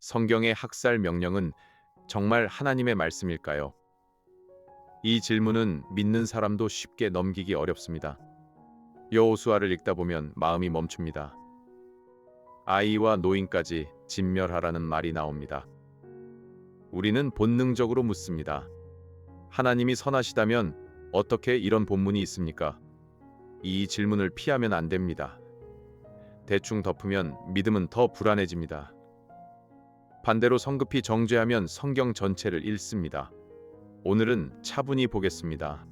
성경의 학살 명령은 정말 하나님의 말씀일까요? 이 질문은 믿는 사람도 쉽게 넘기기 어렵습니다. 여호수아를 읽다 보면 마음이 멈춥니다. 아이와 노인까지 진멸하라는 말이 나옵니다. 우리는 본능적으로 묻습니다. 하나님이 선하시다면 어떻게 이런 본문이 있습니까? 이 질문을 피하면 안 됩니다. 대충 덮으면 믿음은 더 불안해집니다. 반대로 성급히 정죄하면 성경 전체를 읽습니다. 오늘은 차분히 보겠습니다.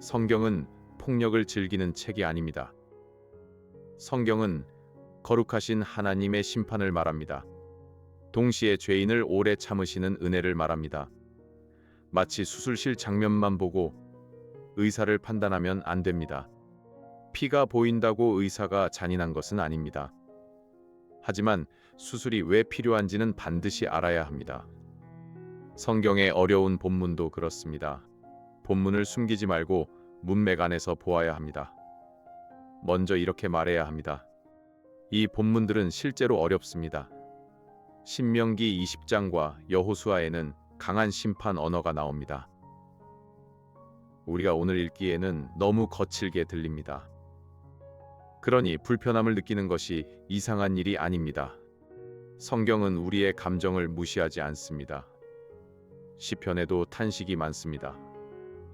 성경은 폭력을 즐기는 책이 아닙니다. 성경은 거룩하신 하나님의 심판을 말합니다. 동시에 죄인을 오래 참으시는 은혜를 말합니다. 마치 수술실 장면만 보고 의사를 판단하면 안 됩니다. 피가 보인다고 의사가 잔인한 것은 아닙니다. 하지만 수술이 왜 필요한지는 반드시 알아야 합니다. 성경의 어려운 본문도 그렇습니다. 본문을 숨기지 말고 문맥 안에서 보아야 합니다. 먼저 이렇게 말해야 합니다. 이 본문들은 실제로 어렵습니다. 신명기 20장과 여호수아에는 강한 심판 언어가 나옵니다. 우리가 오늘 읽기에는 너무 거칠게 들립니다. 그러니 불편함을 느끼는 것이 이상한 일이 아닙니다. 성경은 우리의 감정을 무시하지 않습니다. 시편에도 탄식이 많습니다.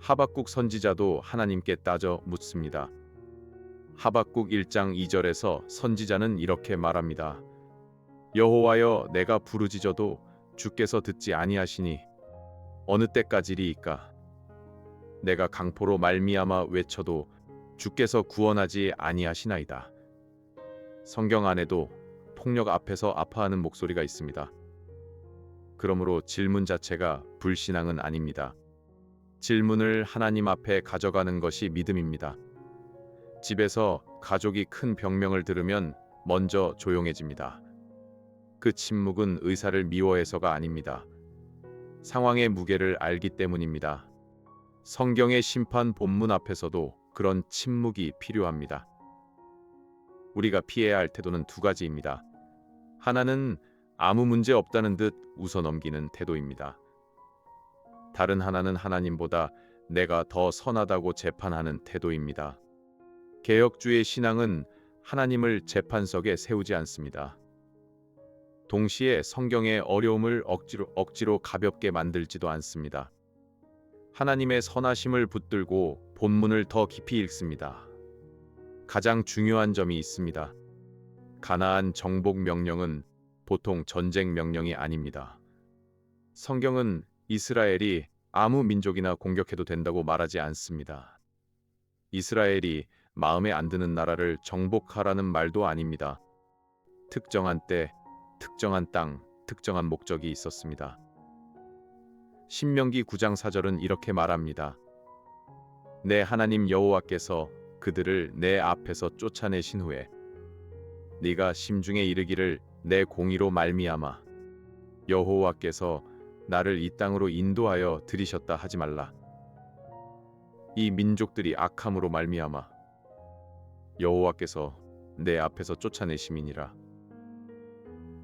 하박국 선지자도 하나님께 따져 묻습니다. 하박국 1장 2절에서 선지자는 이렇게 말합니다. 여호와여, 내가 부르짖어도 주께서 듣지 아니하시니 어느 때까지리이까? 내가 강포로 말미암아 외쳐도 주께서 구원하지 아니하시나이다. 성경 안에도 폭력 앞에서 아파하는 목소리가 있습니다. 그러므로 질문 자체가 불신앙은 아닙니다. 질문을 하나님 앞에 가져가는 것이 믿음입니다. 집에서 가족이 큰 병명을 들으면 먼저 조용해집니다. 그 침묵은 의사를 미워해서가 아닙니다. 상황의 무게를 알기 때문입니다. 성경의 심판 본문 앞에서도 그런 침묵이 필요합니다. 우리가 피해야 할 태도는 두 가지입니다. 하나는 아무 문제 없다는 듯 웃어 넘기는 태도입니다. 다른 하나는 하나님보다 내가 더 선하다고 재판하는 태도입니다. 개혁주의 신앙은 하나님을 재판석에 세우지 않습니다. 동시에 성경의 어려움을 억지로 가볍게 만들지도 않습니다. 하나님의 선하심을 붙들고 본문을 더 깊이 읽습니다. 가장 중요한 점이 있습니다. 가나안 정복 명령은 보통 전쟁 명령이 아닙니다. 성경은 이스라엘이 아무 민족이나 공격해도 된다고 말하지 않습니다. 이스라엘이 마음에 안 드는 나라를 정복하라는 말도 아닙니다. 특정한 때, 특정한 땅, 특정한 목적이 있었습니다. 신명기 9장 4절은 이렇게 말합니다. 내 하나님 여호와께서 그들을 내 앞에서 쫓아내신 후에 네가 심중에 이르기를 내 공의로 말미암아 여호와께서 나를 이 땅으로 인도하여 들이셨다 하지 말라. 이 민족들이 악함으로 말미암아 여호와께서 내 앞에서 쫓아내심이니라.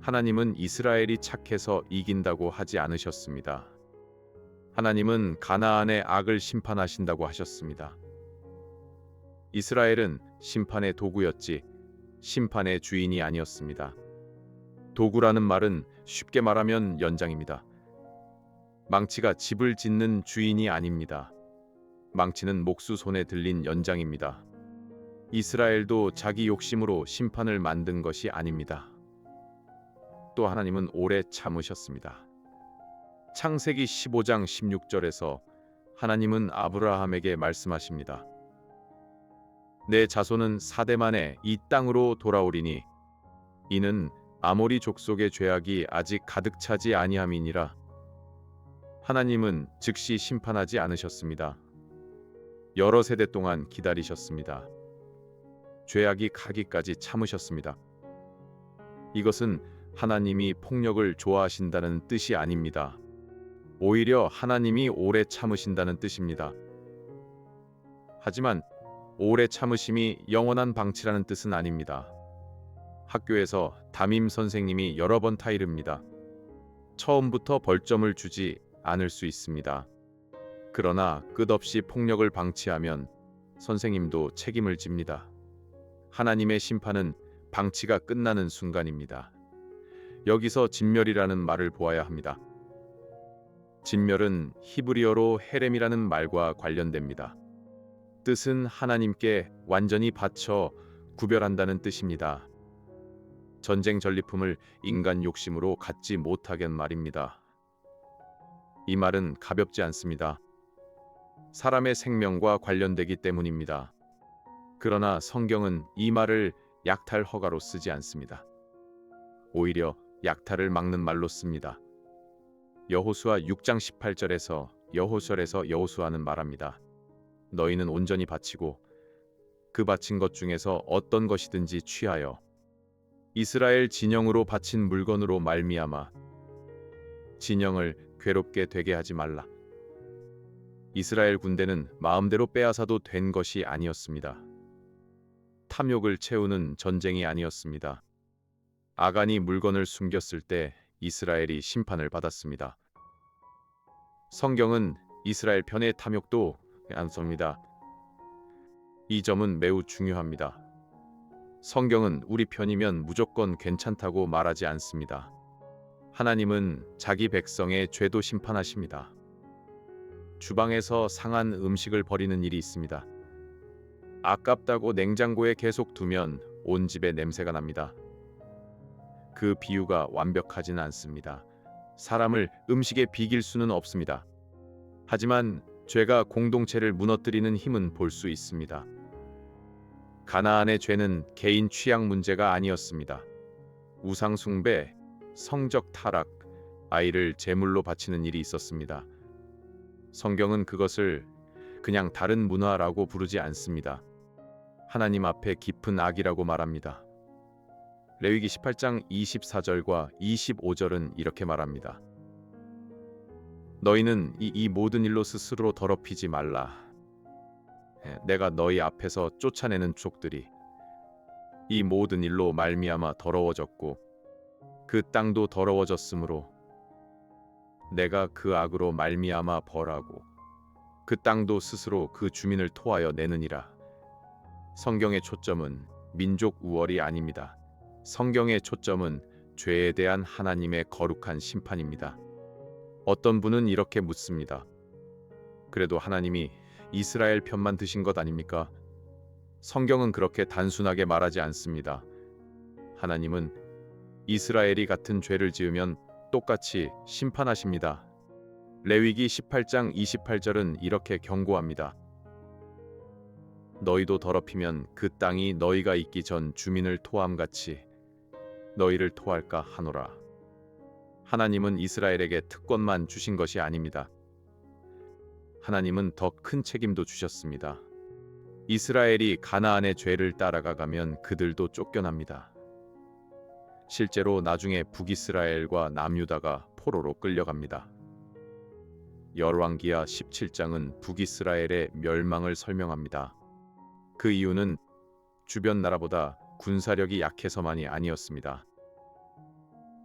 하나님은 이스라엘이 착해서 이긴다고 하지 않으셨습니다. 하나님은 가나안의 악을 심판하신다고 하셨습니다. 이스라엘은 심판의 도구였지 심판의 주인이 아니었습니다. 도구라는 말은 쉽게 말하면 연장입니다. 망치가 집을 짓는 주인이 아닙니다. 망치는 목수 손에 들린 연장입니다. 이스라엘도 자기 욕심으로 심판을 만든 것이 아닙니다. 또 하나님은 오래 참으셨습니다. 창세기 15장 16절에서 하나님은 아브라함에게 말씀하십니다. 내 자손은 4대 만에 이 땅으로 돌아오리니 이는 아모리 족속의 죄악이 아직 가득 차지 아니함이니라. 하나님은 즉시 심판하지 않으셨습니다. 여러 세대 동안 기다리셨습니다. 죄악이 가기까지 참으셨습니다. 이것은 하나님이 폭력을 좋아하신다는 뜻이 아닙니다. 오히려 하나님이 오래 참으신다는 뜻입니다. 하지만 오래 참으심이 영원한 방치라는 뜻은 아닙니다. 학교에서 담임 선생님이 여러 번 타이릅니다. 처음부터 벌점을 주지 않을 수 있습니다. 그러나 끝없이 폭력을 방치하면 선생님도 책임을 집니다. 하나님의 심판은 방치가 끝나는 순간입니다. 여기서 진멸이라는 말을 보아야 합니다. 진멸은 히브리어로 헤렘이라는 말과 관련됩니다. 뜻은 하나님께 완전히 바쳐 구별한다는 뜻입니다. 전쟁 전리품을 인간 욕심으로 갖지 못하게 말입니다. 이 말은 가볍지 않습니다. 사람의 생명과 관련되기 때문입니다. 그러나 성경은 이 말을 약탈 허가로 쓰지 않습니다. 오히려 약탈을 막는 말로 씁니다. 여호수아 6장 18절에서 여호수아는 말합니다. 너희는 온전히 바치고 그 바친 것 중에서 어떤 것이든지 취하여 이스라엘 진영으로 바친 물건으로 말미암아 진영을 괴롭게 되게 하지 말라. 이스라엘 군대는 마음대로 빼앗아도 된 것이 아니었습니다. 탐욕을 채우는 전쟁이 아니었습니다. 아간이 물건을 숨겼을 때 이스라엘이 심판을 받았습니다. 성경은 이스라엘 편의 탐욕도 안 섭니다. 이 점은 매우 중요합니다. 성경은 우리 편이면 무조건 괜찮다고 말하지 않습니다. 하나님은 자기 백성의 죄도 심판하십니다. 주방에서 상한 음식을 버리는 일이 있습니다. 아깝다고 냉장고에 계속 두면 온 집에 냄새가 납니다. 그 비유가 완벽하지는 않습니다. 사람을 음식에 비길 수는 없습니다. 하지만 죄가 공동체를 무너뜨리는 힘은 볼 수 있습니다. 가나안의 죄는 개인 취향 문제가 아니었습니다. 우상 숭배, 성적 타락, 아이를 제물로 바치는 일이 있었습니다. 성경은 그것을 그냥 다른 문화라고 부르지 않습니다. 하나님 앞에 깊은 악이라고 말합니다. 레위기 18장 24절과 25절은 이렇게 말합니다. 너희는 이 모든 일로 스스로 더럽히지 말라. 내가 너희 앞에서 쫓아내는 족들이 이 모든 일로 말미암아 더러워졌고 그 땅도 더러워졌으므로 내가 그 악으로 말미암아 벌하고 그 땅도 스스로 그 주민을 토하여 내느니라. 성경의 초점은 민족 우월이 아닙니다. 성경의 초점은 죄에 대한 하나님의 거룩한 심판입니다. 어떤 분은 이렇게 묻습니다. 그래도 하나님이 이스라엘 편만 드신 것 아닙니까? 성경은 그렇게 단순하게 말하지 않습니다. 하나님은 이스라엘이 같은 죄를 지으면 똑같이 심판하십니다. 레위기 18장 28절은 이렇게 경고합니다. 너희도 더럽히면 그 땅이 너희가 있기 전 주민을 토함같이 너희를 토할까 하노라. 하나님은 이스라엘에게 특권만 주신 것이 아닙니다. 하나님은 더 큰 책임도 주셨습니다. 이스라엘이 가나안의 죄를 따라가가면 그들도 쫓겨납니다. 실제로 나중에 북이스라엘과 남유다가 포로로 끌려갑니다. 열왕기하 17장은 북이스라엘의 멸망을 설명합니다. 그 이유는 주변 나라보다 군사력이 약해서만이 아니었습니다.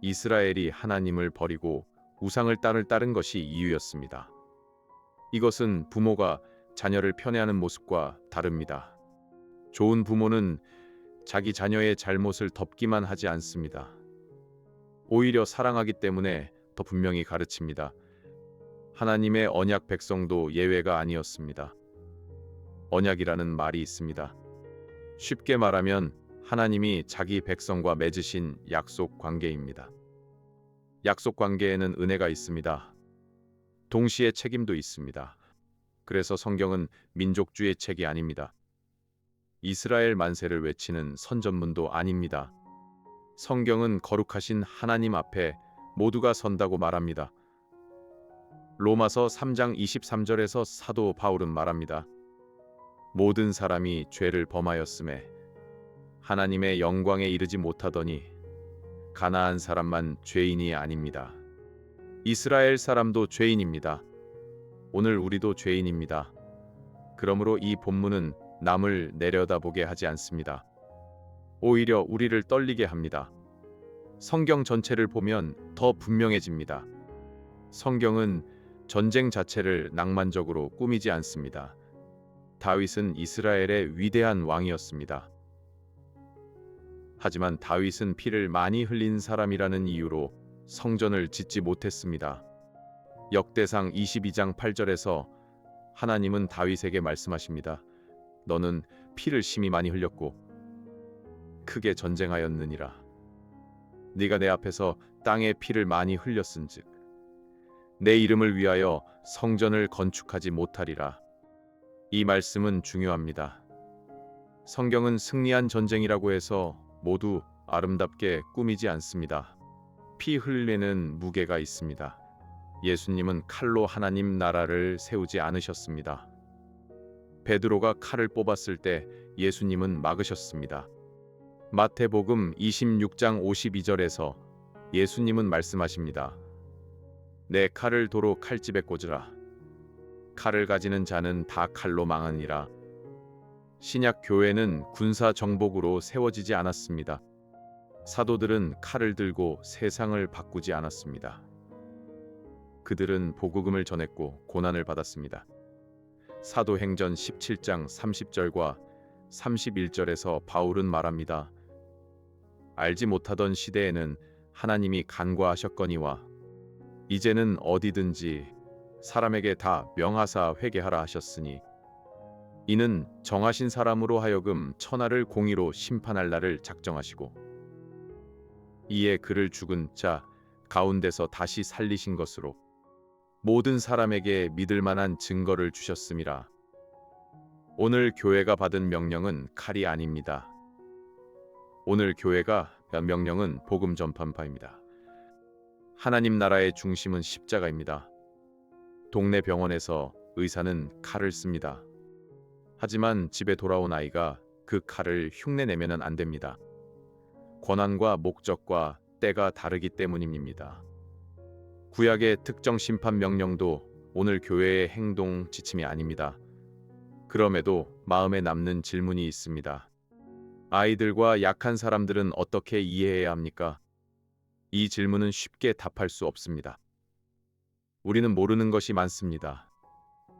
이스라엘이 하나님을 버리고 우상을 따른 것이 이유였습니다. 이것은 부모가 자녀를 편애하는 모습과 다릅니다. 좋은 부모는 자기 자녀의 잘못을 덮기만 하지 않습니다. 오히려 사랑하기 때문에 더 분명히 가르칩니다. 하나님의 언약 백성도 예외가 아니었습니다. 언약이라는 말이 있습니다. 쉽게 말하면 하나님이 자기 백성과 맺으신 약속 관계입니다. 약속 관계에는 은혜가 있습니다. 동시에 책임도 있습니다. 그래서 성경은 민족주의 책이 아닙니다. 이스라엘 만세를 외치는 선전문도 아닙니다. 성경은 거룩하신 하나님 앞에 모두가 선다고 말합니다. 로마서 3장 23절에서 사도 바울은 말합니다. 모든 사람이 죄를 범하였음에 하나님의 영광에 이르지 못하더니 가나안 사람만 죄인이 아닙니다. 이스라엘 사람도 죄인입니다. 오늘 우리도 죄인입니다. 그러므로 이 본문은 남을 내려다보게 하지 않습니다. 오히려 우리를 떨리게 합니다. 성경 전체를 보면 더 분명해집니다. 성경은 전쟁 자체를 낭만적으로 꾸미지 않습니다. 다윗은 이스라엘의 위대한 왕이었습니다. 하지만 다윗은 피를 많이 흘린 사람이라는 이유로 성전을 짓지 못했습니다. 역대상 22장 8절에서 하나님은 다윗에게 말씀하십니다. 너는 피를 심히 많이 흘렸고 크게 전쟁하였느니라. 네가 내 앞에서 땅에 피를 많이 흘렸은즉 내 이름을 위하여 성전을 건축하지 못하리라. 이 말씀은 중요합니다. 성경은 승리한 전쟁이라고 해서 모두 아름답게 꾸미지 않습니다. 피 흘리는 무게가 있습니다. 예수님은 칼로 하나님 나라를 세우지 않으셨습니다. 베드로가 칼을 뽑았을 때 예수님은 막으셨습니다. 마태복음 26장 52절에서 예수님은 말씀하십니다. 내 칼을 도로 칼집에 꽂으라. 칼을 가지는 자는 다 칼로 망하니라. 신약 교회는 군사 정복으로 세워지지 않았습니다. 사도들은 칼을 들고 세상을 바꾸지 않았습니다. 그들은 복음을 전했고 고난을 받았습니다. 사도행전 17장 30절과 31절에서 바울은 말합니다. 알지 못하던 시대에는 하나님이 간과하셨거니와 이제는 어디든지 사람에게 다 명하사 회개하라 하셨으니 이는 정하신 사람으로 하여금 천하를 공의로 심판할 날을 작정하시고 이에 그를 죽은 자 가운데서 다시 살리신 것으로 모든 사람에게 믿을 만한 증거를 주셨음이라. 오늘 교회가 받은 명령은 칼이 아닙니다. 오늘 교회가 명령은 복음 전파입니다. 하나님 나라의 중심은 십자가입니다. 동네 병원에서 의사는 칼을 씁니다. 하지만 집에 돌아온 아이가 그 칼을 흉내내면 안 됩니다. 권한과 목적과 때가 다르기 때문입니다. 구약의 특정 심판 명령도 오늘 교회의 행동 지침이 아닙니다. 그럼에도 마음에 남는 질문이 있습니다. 아이들과 약한 사람들은 어떻게 이해해야 합니까? 이 질문은 쉽게 답할 수 없습니다. 우리는 모르는 것이 많습니다.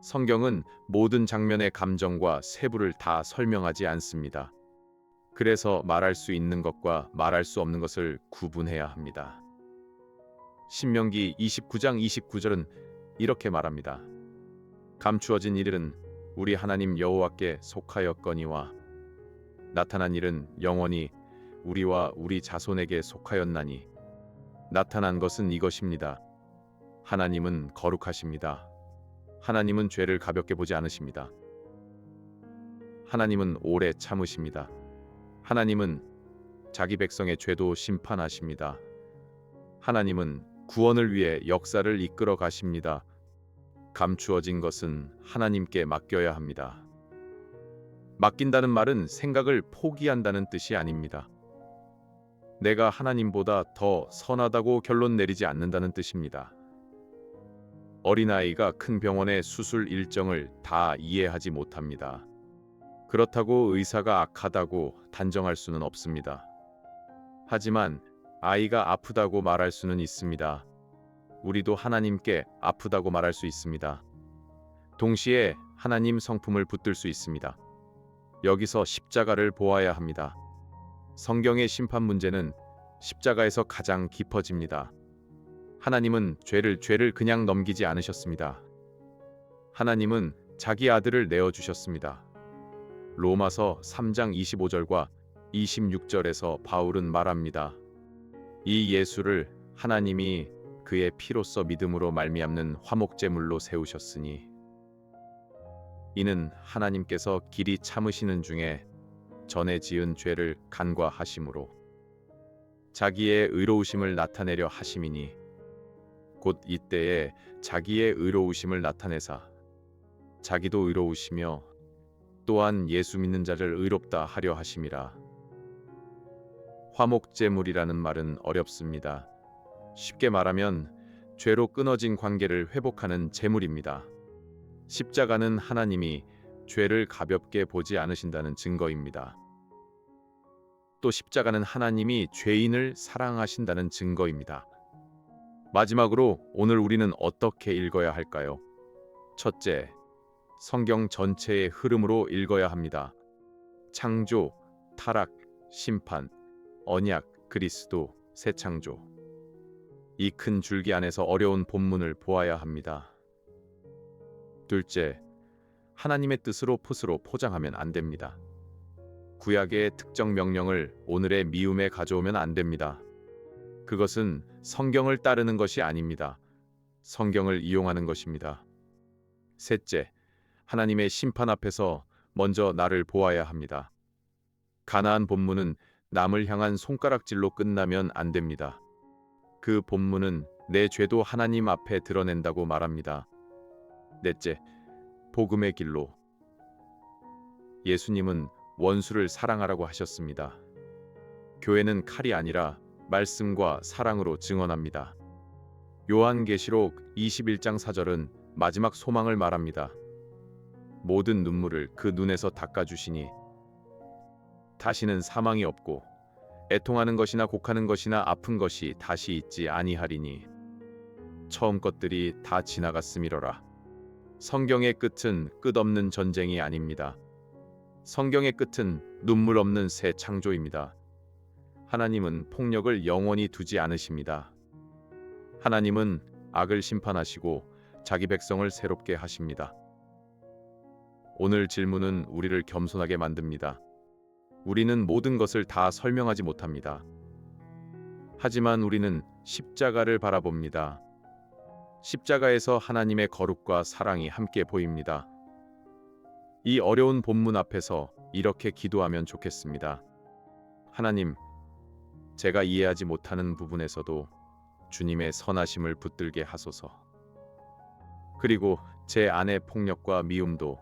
성경은 모든 장면의 감정과 세부를 다 설명하지 않습니다. 그래서 말할 수 있는 것과 말할 수 없는 것을 구분해야 합니다. 신명기 29장 29절은 이렇게 말합니다. 감추어진 일은 우리 하나님 여호와께 속하였거니와 나타난 일은 영원히 우리와 우리 자손에게 속하였나니 나타난 것은 이것입니다. 하나님은 거룩하십니다. 하나님은 죄를 가볍게 보지 않으십니다. 하나님은 오래 참으십니다. 하나님은 자기 백성의 죄도 심판하십니다. 하나님은 구원을 위해 역사를 이끌어 가십니다. 감추어진 것은 하나님께 맡겨야 합니다. 맡긴다는 말은 생각을 포기한다는 뜻이 아닙니다. 내가 하나님보다 더 선하다고 결론 내리지 않는다는 뜻입니다. 어린아이가 큰 병원의 수술 일정을 다 이해하지 못합니다. 그렇다고 의사가 악하다고 단정할 수는 없습니다. 하지만 아이가 아프다고 말할 수는 있습니다. 우리도 하나님께 아프다고 말할 수 있습니다. 동시에 하나님 성품을 붙들 수 있습니다. 여기서 십자가를 보아야 합니다. 성경의 심판 문제는 십자가에서 가장 깊어집니다. 하나님은 죄를 그냥 넘기지 않으셨습니다. 하나님은 자기 아들을 내어주셨습니다. 로마서 3장 25절과 26절에서 바울은 말합니다. 이 예수를 하나님이 그의 피로써 믿음으로 말미암는 화목제물로 세우셨으니 이는 하나님께서 길이 참으시는 중에 전에 지은 죄를 간과하심으로 자기의 의로우심을 나타내려 하심이니 곧 이때에 자기의 의로우심을 나타내사 자기도 의로우시며 또한 예수 믿는 자를 의롭다 하려 하심이라. 화목제물이라는 말은 어렵습니다. 쉽게 말하면 죄로 끊어진 관계를 회복하는 제물입니다. 십자가는 하나님이 죄를 가볍게 보지 않으신다는 증거입니다. 또 십자가는 하나님이 죄인을 사랑하신다는 증거입니다. 마지막으로 오늘 우리는 어떻게 읽어야 할까요? 첫째, 성경 전체의 흐름으로 읽어야 합니다. 창조, 타락, 심판, 언약, 그리스도, 새 창조. 이 큰 줄기 안에서 어려운 본문을 보아야 합니다. 둘째, 하나님의 뜻으로 풋으로 포장하면 안 됩니다. 구약의 특정 명령을 오늘의 미움에 가져오면 안 됩니다. 그것은 성경을 따르는 것이 아닙니다. 성경을 이용하는 것입니다. 셋째, 하나님의 심판 앞에서 먼저 나를 보아야 합니다. 가나안 본문은 남을 향한 손가락질로 끝나면 안 됩니다. 그 본문은 내 죄도 하나님 앞에 드러낸다고 말합니다. 넷째, 복음의 길로. 예수님은 원수를 사랑하라고 하셨습니다. 교회는 칼이 아니라 말씀과 사랑으로 증언합니다. 요한계시록 21장 4절은 마지막 소망을 말합니다. 모든 눈물을 그 눈에서 닦아주시니 다시는 사망이 없고 애통하는 것이나 곡하는 것이나 아픈 것이 다시 있지 아니하리니 처음 것들이 다 지나갔음이로라. 성경의 끝은 끝없는 전쟁이 아닙니다. 성경의 끝은 눈물 없는 새 창조입니다. 하나님은 폭력을 영원히 두지 않으십니다. 하나님은 악을 심판하시고 자기 백성을 새롭게 하십니다. 오늘 질문은 우리를 겸손하게 만듭니다. 우리는 모든 것을 다 설명하지 못합니다. 하지만 우리는 십자가를 바라봅니다. 십자가에서 하나님의 거룩과 사랑이 함께 보입니다. 이 어려운 본문 앞에서 이렇게 기도하면 좋겠습니다. 하나님, 제가 이해하지 못하는 부분에서도 주님의 선하심을 붙들게 하소서. 그리고 제 안의 폭력과 미움도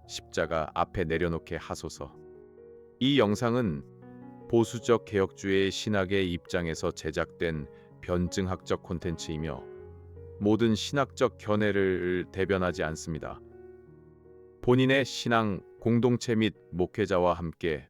십자가 앞에 내려놓게 하소서. 이 영상은 보수적 개혁주의의 신학의 입장에서 제작된 변증학적 콘텐츠이며 모든 신학적 견해를 대변하지 않습니다. 본인의 신앙, 공동체 및 목회자와 함께